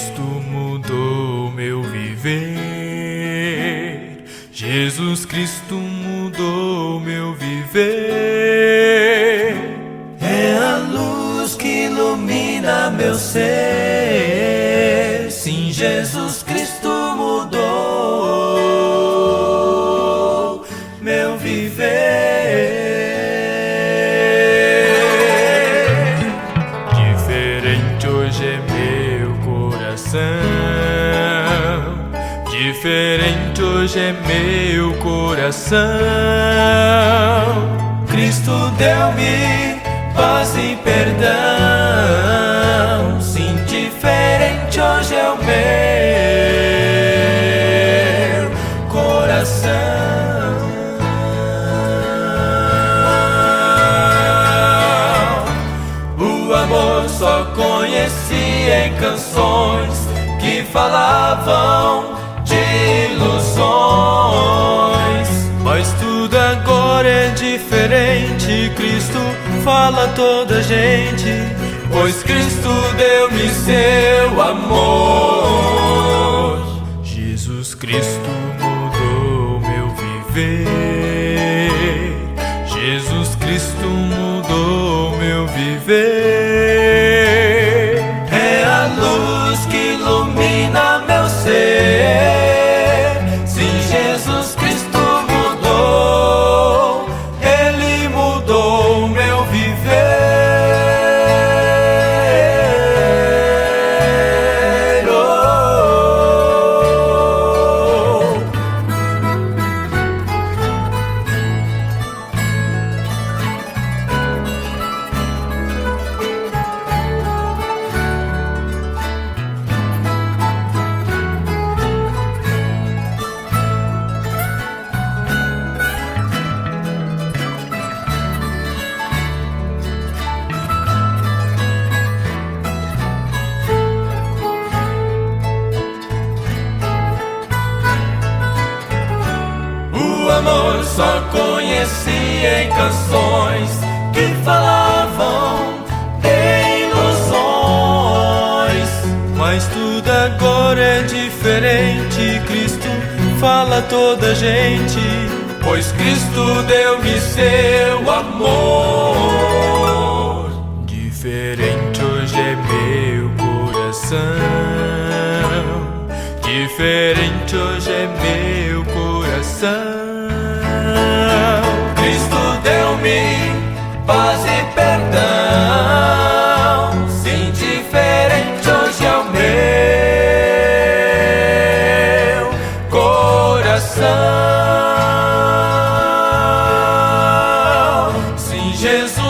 Cristo mudou meu viver. Jesus Cristo mudou meu viver. É a luz que ilumina meu ser. Sim, Jesus Cristo mudou meu viver. Diferente hoje é meu coração. Diferente hoje é meu coração. Cristo deu-me paz e perdão. Sim, diferente hoje é o meu coração. O amor só conheci em canções que falavam de ilusões. Mas tudo agora é diferente. Cristo fala a toda gente, pois Cristo deu-me seu amor. Jesus Cristo mudou meu viver. Jesus Cristo mudou meu viver. É a luz que ilumina meu ser. Sim, Jesus Cristo mudou. Ele mudou meu viver. Oh. O amor só conheci em canções que falavam de ilusões. Mas tudo agora é diferente. Cristo fala a toda gente, pois Cristo deu-me seu amor. diferente hoje é meu coração. Diferente hoje é meu coração. Cristo deu-me paz e perdão. Sim, diferente hoje é o meu coração. Sim, Jesus